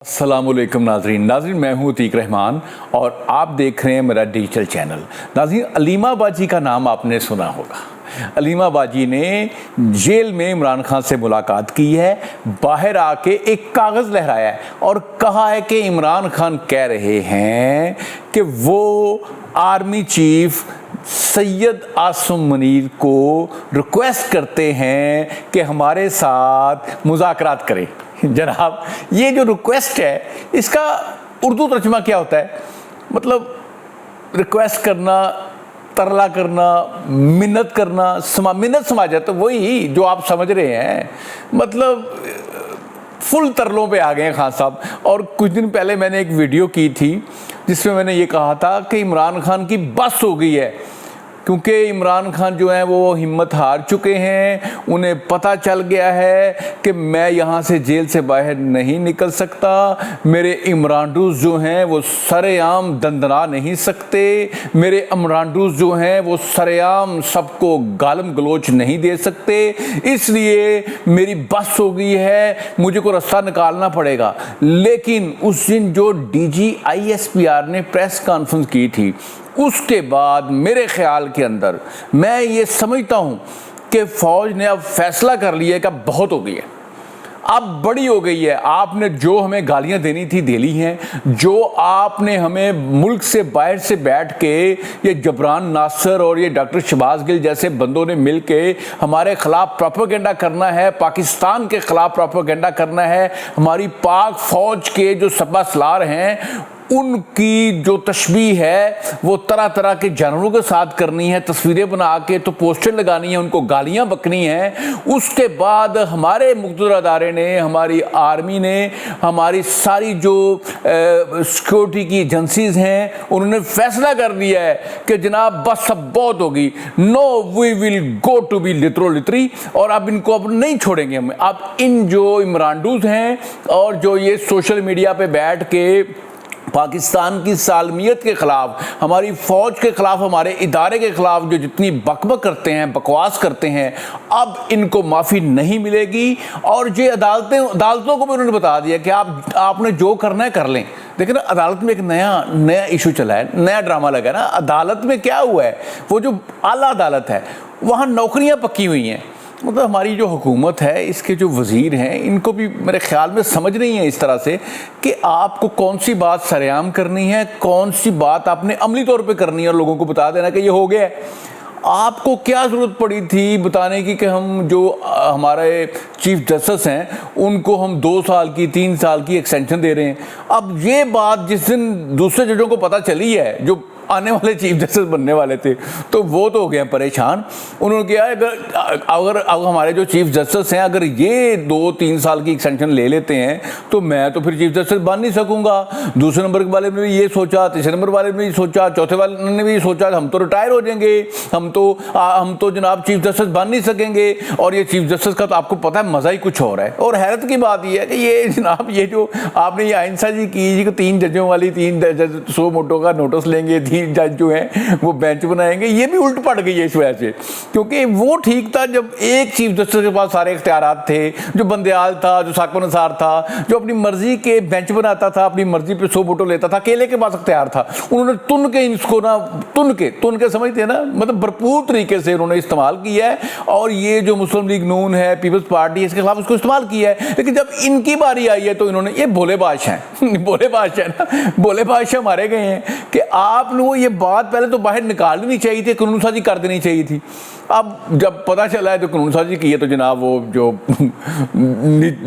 अस्सलामुअलैकुम नाजरीन मैं हूँ अतीक रहमान और आप देख रहे हैं मेरा डिजिटल चैनल। नाजरीन, अलीमा बाजी का नाम आपने सुना होगा। अलीमा बाजी ने जेल में इमरान खान से मुलाकात की है, बाहर आके एक कागज़ लहराया है और कहा है कि इमरान खान कह रहे हैं कि वो आर्मी चीफ सैयद आसिम मुनीर को रिक्वेस्ट करते हैं कि हमारे साथ मुज़ाकरात करें। जनाब, ये जो रिक्वेस्ट है इसका उर्दू तर्जुमा क्या होता है? मतलब रिक्वेस्ट करना, तरला करना, मिन्नत करना, मिन्नत समझ जाए तो वही जो आप समझ रहे हैं। मतलब फुल तरलों पे आ गए हैं खान साहब। और कुछ दिन पहले मैंने एक वीडियो की थी जिसमें मैंने ये कहा था कि इमरान खान की बस हो गई है, क्योंकि इमरान खान जो हैं वो हिम्मत हार चुके हैं। उन्हें पता चल गया है कि मैं यहाँ से जेल से बाहर नहीं निकल सकता। मेरे इमरानडूज जो हैं वो सरेआम दंदना नहीं सकते। मेरे इमरानडूज जो हैं वो सरेआम सबको गालम गलोच नहीं दे सकते। इसलिए मेरी बस हो गई है, मुझे को रास्ता निकालना पड़ेगा। लेकिन उस दिन जो DG ISPR ने प्रेस कॉन्फ्रेंस की थी, उसके बाद मेरे ख्याल के अंदर मैं ये समझता हूँ कि फ़ौज ने अब फैसला कर लिया है कि बहुत हो गई है, अब बड़ी हो गई है। आपने जो हमें गालियाँ देनी थी दे ली हैं। जो आपने हमें मुल्क से बाहर से बैठ के ये जबरान नासर और ये डॉक्टर शहबाज गिल जैसे बंदों ने मिल के हमारे ख़िलाफ़ प्रोपेगेंडा करना है, पाकिस्तान के ख़िलाफ़ प्रोपेगेंडा करना है, हमारी पाक फ़ौज के जो सपा सलार हैं उनकी जो तशबीह है वो तरह तरह के जानवरों के साथ करनी है, तस्वीरें बना के तो पोस्टर लगानी है, उनको गालियां बकनी हैं। उसके बाद हमारे मुक़्तदर अदारे ने, हमारी आर्मी ने, हमारी सारी जो सिक्योरिटी की एजेंसीज़ हैं, उन्होंने फैसला कर लिया है कि जनाब बस अब बहुत होगी, no we will go to be literally, और अब इनको अब नहीं छोड़ेंगे हम। अब इन जो इमरानडूज हैं और जो ये सोशल मीडिया पे बैठ के पाकिस्तान की सालमियत के ख़िलाफ़, हमारी फ़ौज के ख़िलाफ़, हमारे इदारे के ख़िलाफ़ जो जितनी बकबक करते हैं, बकवास करते हैं, अब इनको माफ़ी नहीं मिलेगी। और ये अदालतों को भी उन्होंने बता दिया कि आपने जो करना है कर लें। देखिए ना, अदालत में एक नया इशू चला है, नया ड्रामा लगा है ना। अदालत में क्या हुआ है, वो जो आला अदालत है वहाँ नौकरियाँ पक्की हुई हैं। मतलब हमारी जो हुकूमत है, इसके जो वज़ीर हैं, इनको भी मेरे ख़्याल में समझ नहीं है इस तरह से कि आपको कौन सी बात सरेआम करनी है, कौन सी बात आपने अमली तौर पे करनी है और लोगों को बता देना कि ये हो गया है। आपको क्या ज़रूरत पड़ी थी बताने की कि हम जो हमारे चीफ जस्टिस हैं उनको हम 2 साल की 3 साल की एक्सटेंशन दे रहे हैं। अब ये बात जिस दिन दूसरे जजों को पता चली है, जो आने वाले चीफ जस्टिस बनने वाले थे, तो वो तो हो गए परेशान। उन्होंने कहा अगर हमारे जो चीफ जस्टिस हैं अगर ये 2-3 साल की एक्सटेंशन ले लेते हैं तो मैं तो फिर चीफ जस्टिस बन नहीं सकूंगा। दूसरे नंबर वाले ने भी ये सोचा, तीसरे नंबर वाले ने भी सोचा, चौथे वाले ने भी सोचा हम तो रिटायर हो जाएंगे, हम तो जनाब चीफ जस्टिस बन नहीं सकेंगे। और ये चीफ जस्टिस का तो आपको पता है मज़ा ही कुछ और है। और हैरत की बात यह है कि ये जनाब ये जो आपने ये अहिंसा जी की कि 3 जजों वाली 3 जज 100 मोटों का नोटिस लेंगे, 3 जज जो हैं वो बेंच बनाएंगे, ये भी उल्ट पड़ गई है इस वजह से। क्योंकि वो ठीक था जब एक चीफ जस्टिस के पास सारे इख्तियारात थे, जो बंदयाल था, जो साकिब निसार था, जो अपनी मर्जी के बेंच बनाता था, अपनी मर्जी पे 100 वोटों लेता था, अकेले के पास इख्तियार था। उन्होंने तुन के इसको ना तुन के समझते हैं ना, मतलब भरपूर तरीके से उन्होंने इस्तेमाल किया है। और ये जो मुस्लिम लीग नून है, पीपल्स पार्टी, इसके खिलाफ उसको इस्तेमाल किया है। लेकिन जब इनकी बारी आई है तो इन्होंने, ये भोले बादशाह हैं भोले बादशाह ना, भोले बादशाह मारे गए हैं कि आप लोगों ये बात पहले तो बाहर निकाल देनी चाहिए थी, कानून साजी कर देनी चाहिए थी। अब जब पता चला है तो कानून साजी की है तो जनाब वो जो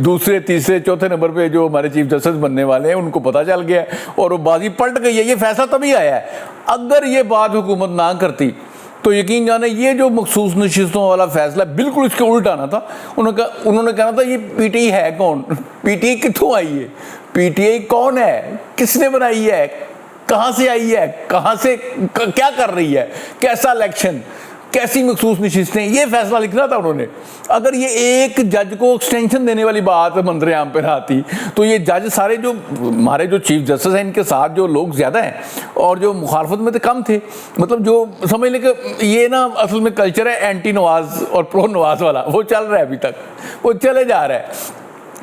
दूसरे, तीसरे, चौथे नंबर पे जो हमारे चीफ जस्टिस बनने वाले हैं उनको पता चल गया और वो बाजी पलट गई है। ये फैसला तभी आया है। अगर ये बात हुकूमत ना करती तो यकीन जाने ये जो मखसूस नशिस्तों वाला फैसला बिल्कुल इसके उल्ट आना था। उन्होंने कहना था ये PTI है कौन, PTI कितों आई है, PTI कौन है, किसने बनाई है, कहाँ से आई है, कहाँ से क्या कर रही है, कैसा इलेक्शन, कैसी मखसूस नशिस्तें, ये फैसला लिखना था उन्होंने। अगर ये एक जज को एक्सटेंशन देने वाली बात मंजर आम पर आती तो ये जज सारे जो हमारे जो चीफ जस्टिस हैं इनके साथ जो लोग ज़्यादा हैं और जो मुखालफत में तो कम थे, मतलब जो समझ लें कि ये ना असल में कल्चर है एंटी नवाज और प्रो नवाज वाला, वो चल रहा है अभी तक, वो चले जा रहा है।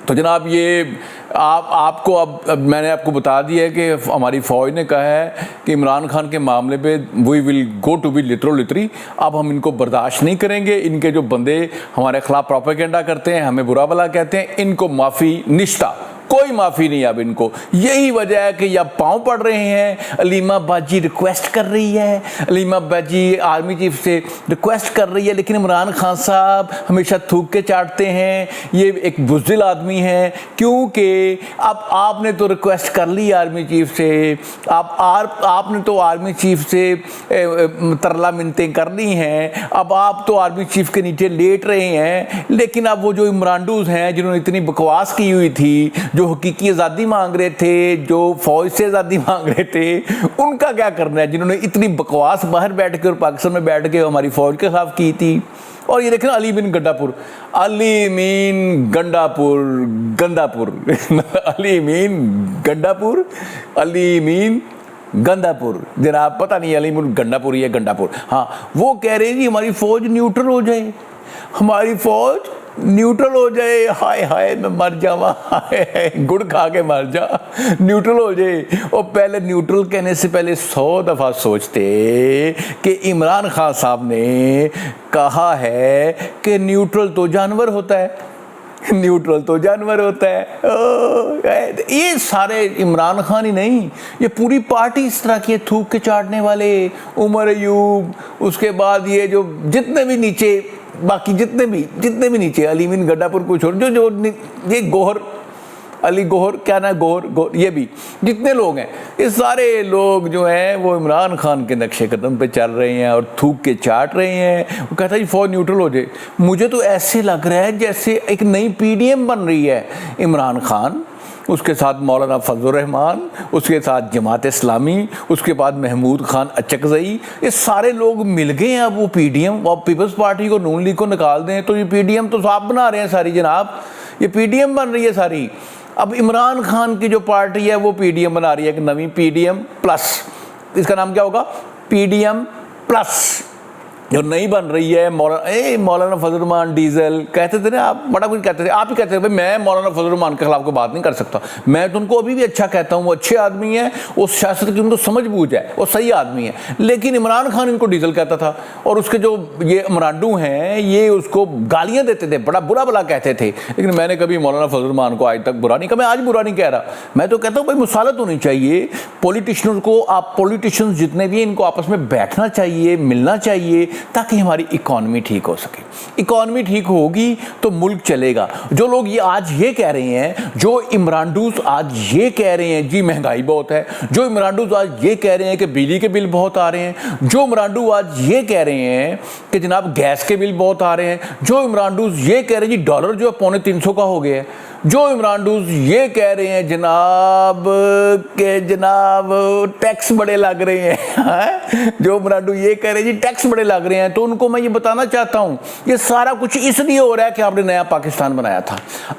तो जनाब ये आपको अब मैंने आपको बता दिया है कि हमारी फ़ौज ने कहा है कि इमरान खान के मामले पे we will go to be literally. अब हम इनको बर्दाश्त नहीं करेंगे। इनके जो बंदे हमारे ख़िलाफ़ प्रोपेगेंडा करते हैं, हमें बुरा भला कहते हैं, इनको माफ़ी निश्ता, कोई माफ़ी नहीं अब इनको। यही वजह है कि या पाँव पड़ रहे हैं। अलीमा बाजी रिक्वेस्ट कर रही है, अलीमा बाजी आर्मी चीफ से रिक्वेस्ट कर रही है, लेकिन इमरान खान साहब हमेशा थूक के चाटते हैं। ये एक बुज़दिल आदमी है, क्योंकि अब आपने तो रिक्वेस्ट कर ली आर्मी चीफ से, आपने तो आर्मी चीफ से तरला मिन्नतें कर ली हैं। अब आप तो आर्मी चीफ के नीचे लेट रहे हैं, लेकिन अब वो जो इमरानडूज हैं जिन्होंने इतनी बकवास की हुई थी, जो हकीकी आज़ादी मांग रहे थे, जो फ़ौज से आज़ादी मांग रहे थे, उनका क्या करना है? जिन्होंने इतनी बकवास बाहर बैठ के और पाकिस्तान में बैठ के हमारी फ़ौज के खिलाफ की थी। और ये देखें Ali mean Gandapur, Ali mean Gandapur, Gandapur Ali mean Gandapur, Ali mean Gandapur, जनाब पता नहीं अली मीन गंडापुर या गंडापुर। हाँ, वो कह रहे हैं जी हमारी फ़ौज न्यूट्रल हो जाए, हमारी फ़ौज न्यूट्रल हो जाए। हाय हाय मैं मर जावा, हाय गुड़ खा के मर जा, न्यूट्रल हो जाए। और पहले न्यूट्रल कहने से पहले 100 दफ़ा सोचते कि इमरान खान साहब ने कहा है कि न्यूट्रल तो जानवर होता है, न्यूट्रल तो जानवर होता है। ये सारे इमरान खान ही नहीं, ये पूरी पार्टी इस तरह की थूक के चाटने वाले, उमर अयूब, उसके बाद ये जो जितने भी नीचे, बाकी जितने भी नीचे, अली मीन गड्ढापुर को छोड़, जो ये गोहर, अली गोहर, क्या ना गोहर, ये भी जितने लोग हैं, ये सारे लोग जो हैं वो इमरान खान के नक्शे कदम पे चल रहे हैं और थूक के चाट रहे हैं। वो कहता है फ़ौज न्यूट्रल हो जाए। मुझे तो ऐसे लग रहा है जैसे एक नई PDM बन रही है। इमरान खान, उसके साथ मौलाना फजल रहमान, उसके साथ जमात इस्लामी, उसके बाद महमूद खान अचकज़ई, ये सारे लोग मिल गए हैं। अब वो PDM, और पीपल्स पार्टी को, नून लीग को निकाल दें तो ये PDM तो आप बना रहे हैं सारी जनाब, ये PDM बन रही है सारी। अब इमरान खान की जो पार्टी है वो PDM बना रही है, एक नवी PDM प्लस, इसका नाम क्या होगा? PDM प्लस, जो नई बन रही है। मौलाना फजल रहमान डीजल कहते थे ना, आप बड़ा कुछ कहते थे, आप ही कहते थे भाई मैं मौलाना फजल रहमान के खिलाफ कोई बात नहीं कर सकता। मैं तो उनको अभी भी अच्छा कहता हूँ, वो अच्छे आदमी है, वो सियासत की उनको समझ बूझ है, वो सही आदमी है। लेकिन इमरान खान इनको डीजल कहता था, और उसके जो ये इमरानडू हैं ये उसको गालियाँ देते थे, बड़ा बुरा भला कहते थे। लेकिन मैंने कभी मौलाना फजल रहमान को आज तक बुरा नहीं कहा, मैं आज बुरा नहीं कह रहा। मैं तो कहता हूँ भाई मुसालत होनी चाहिए पॉलिटिशियंस को। आप पॉलिटिशियंस जितने भी, इनको आपस में बैठना चाहिए, मिलना चाहिए, ताकि हमारी इकॉनमी ठीक हो सके। इकॉनमी ठीक होगी तो मुल्क चलेगा। जो लोग ये आज ये कह रहे हैं, जो इमरानडूस आज ये कह रहे हैं जी महंगाई बहुत है, जो इमरानडूस आज ये कह रहे हैं कि बिजली के बिल बहुत आ रहे हैं, जो इमरानडू आज ये कह रहे हैं कि जनाब गैस के बिल बहुत आ रहे हैं, जो इमरानडूस ये कह रहे हैं जी डॉलर जो है 350 का हो गया है, जो इमरानडूस ये कह रहे हैं जनाब के जनाब टैक्स बड़े लग रहे हैं, जो इमरानडू ये कह रहे हैं जी टैक्स बड़े लग रहे हैं, तो उनको मैं ये बताना चाहता हूँ ये सारा कुछ इसलिए हो रहा है कि आपने नया पाकिस्तान बनाया था।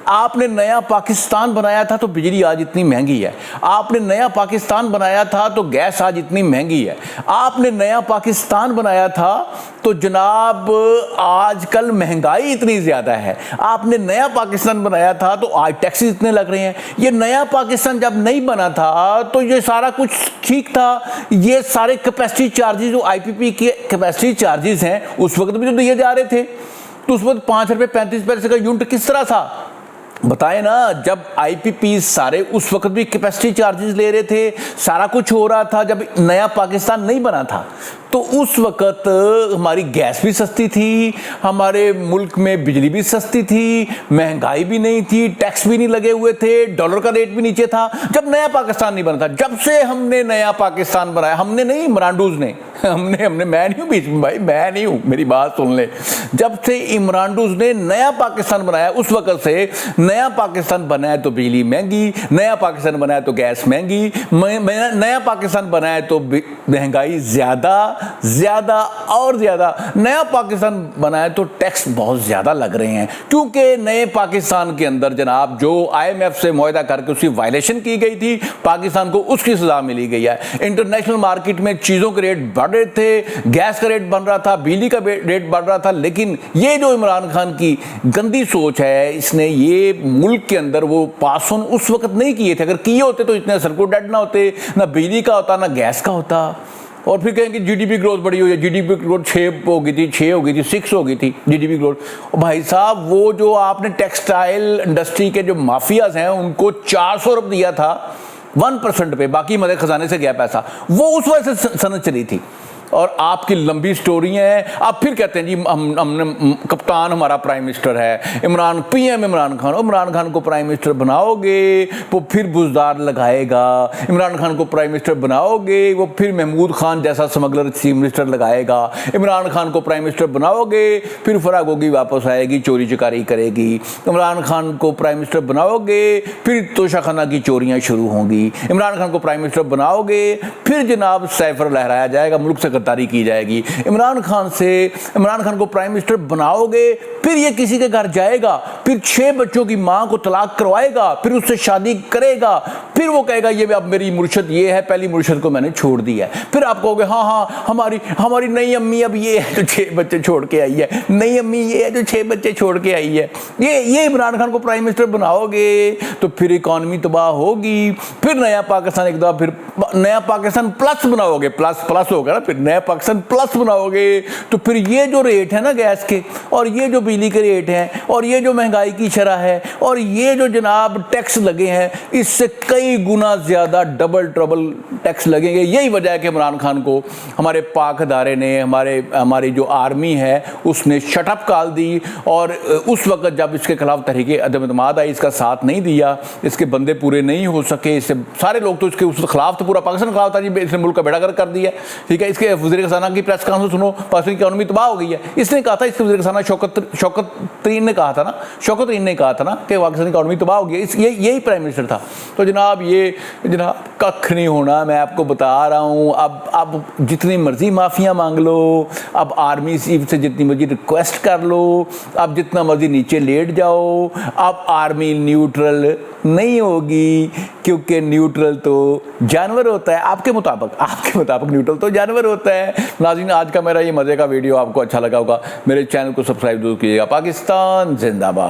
आपने नया पाकिस्तान बनाया था तो बिजली आज इतनी महंगी है। आपने नया पाकिस्तान बनाया था तो गैस आज इतनी महंगी है। आपने नया पाकिस्तान बनाया था तो जनाब आजकल महंगाई इतनी ज़्यादा है। आपने नया पाकिस्तान बनाया था तो आज टैक्स इतने लग रहे हैं। ये नया पाकिस्तान जब नहीं बना था तो ये सारा कुछ ठीक था। ये सारे कैपेसिटी चार्जेस जो IPP के कैपेसिटी चार्जेस हैं उस वक्त भी तो दिए जा रहे थे, तो उस वक्त 5 रुपये 35 पैसे का यूनिट किस तरह था बताएं ना। जब IPP सारे उस वक्त भी कैपेसिटी चार्जेस ले रहे थे, सारा कुछ हो रहा था। जब नया पाकिस्तान नहीं बना था तो उस वक्त हमारी गैस भी सस्ती थी, हमारे मुल्क में बिजली भी सस्ती थी, महंगाई भी नहीं थी, टैक्स भी नहीं लगे हुए थे, डॉलर का रेट भी नीचे था। जब नया पाकिस्तान नहीं बना था, जब से हमने नया पाकिस्तान बनाया, हमने नहीं इमरानडूज ने, हमने मैं नहीं हूँ बीच में भाई, मैं नहीं हूँ, मेरी बात सुन ले। जब से इमरानडूज ने नया पाकिस्तान बनाया उस वक्त से नया पाकिस्तान बनाया तो बिजली महंगी, नया पाकिस्तान बनाया तो गैस महंगी, नया पाकिस्तान बनाया तो महंगाई ज़्यादा और ज़्यादा, नया पाकिस्तान बनाया तो टैक्स बहुत ज़्यादा लग रहे हैं। क्योंकि नए पाकिस्तान के अंदर जनाब जो IMF से मुआहदा करके उसकी वायलेशन की गई थी, पाकिस्तान को उसकी सज़ा मिली गई है। इंटरनेशनल मार्केट में चीज़ों के रेट बढ़ बढ़ रहे थे, गैस का रेट बढ़ रहा था, बिजली का रेट बढ़ रहा था। लेकिन ये जो इमरान खान की गंदी सोच है, इसने ये मुल्क के अंदर वो पास ऑन उस वक्त नहीं किए थे। अगर किए होते तो इतने सर्कुलर डेट ना होते, ना बिजली का होता, ना गैस का होता। और फिर कहेंगे जीडीपी ग्रोथ बढ़ी हुई है, जीडीपी ग्रोथ 6 हो गई थी, 6 हो गई थी, 6 हो गई थी जीडीपी ग्रोथ। भाई साहब, वो जो आपने टेक्सटाइल इंडस्ट्री के जो माफियाज हैं उनको 400 अरब दिया था 1% पे, बाकी मदद खजाने से गया पैसा, वो उस वजह से सनद चली थी। और आपकी लंबी स्टोरी है। आप फिर कहते हैं जी हमने कप्तान हमारा प्राइम मिनिस्टर है, पीएम इमरान खान को प्राइम मिनिस्टर बनाओगे वो फिर बुजदार लगाएगा, इमरान खान को प्राइम मिनिस्टर बनाओगे वो फिर महमूद खान जैसा स्मगलर चीफ मिनिस्टर लगाएगा, इमरान खान को प्राइम मिनिस्टर बनाओगे फिर फरागोगी वापस आएगी, चोरी चकारी करेगी, इमरान खान को प्राइम मिनिस्टर बनाओगे फिर तोशाखाना की चोरियां शुरू होंगी, इमरान खान को प्राइम मिनिस्टर बनाओगे फिर जनाब सैफर लहराया जाएगा, मुल्क से गद्दारी की जाएगी, इमरान खान को प्राइम मिनिस्टर बनाओगे फिर ये किसी के घर जाएगा, फिर 6 बच्चों की मां को तलाक करवाएगा, फिर उससे शादी करेगा, फिर वो कहेगा ये अब मेरी मुर्शद ये है, पहली मुर्शद को मैंने छोड़ दिया है। फिर आप कहोगे हाँ हमारी नई अम्मी अब ये है जो 6 बच्चे छोड़ के आई है, नई अम्मी ये है जो 6 बच्चे छोड़ के आई है। ये इमरान खान को प्राइम मिनिस्टर बनाओगे तो फिर इकॉनमी तबाह होगी, फिर नया पाकिस्तान एक दफा फिर नया पाकिस्तान प्लस बनाओगे, प्लस होगा ना, फिर नया पाकिस्तान प्लस बनाओगे तो फिर ये जो रेट है ना गैस के, और ये जो बिजली के रेट हैं, और ये जो महंगाई की शरह है, और ये जो जनाब टैक्स लगे हैं, इससे कई गुना ज्यादा डबल ट्रबल टैक्स लगेंगे। यही वजह है कि इमरान खान को हमारे पाक अदारे ने, हमारी जो आर्मी है उसने शटअप कॉल दी, और उस वक्त जब इसके खिलाफ तहरीके अदम एतमाद आई, इसका साथ नहीं दिया, इसके बंदे पूरे नहीं हो सके, इससे सारे लोग तो इसके उस खिलाफ तो पूरा पाकिस्तान खिलाफ था जी, इसने मुल्क का बेड़ा गर्क कर दिया, ठीक है। इसके वज़ीर ख़ज़ाना की प्रेस कॉन्फ्रेंस सुनो, पाकिस्तान की इकॉनमी तबाह हो गई है, इसने कहा था, इसके वज़ीर ख़ज़ाना शौकत तरीन ने कहा था ना कि पाकिस्तान की इकॉनमी तबाह हो गई, यही प्राइम मिनिस्टर था। तो जनाब ये जनाब कख नहीं होना, मैं आपको बता रहा हूँ। अब जितनी मर्जी माफ़ियाँ मांग लो, अब आर्मी चीफ से जितनी मर्जी रिक्वेस्ट कर लो, अब जितना मर्जी नीचे लेट जाओ, अब आर्मी न्यूट्रल नहीं होगी, क्योंकि न्यूट्रल तो जानवर होता है। आपके मुताबिक न्यूट्रल तो जानवर होता है। नाज़रीन, आज का मेरा ये मज़े का वीडियो आपको अच्छा लगा होगा, मेरे चैनल को सब्सक्राइब जरूर कीजिएगा। पाकिस्तान जिंदाबाद।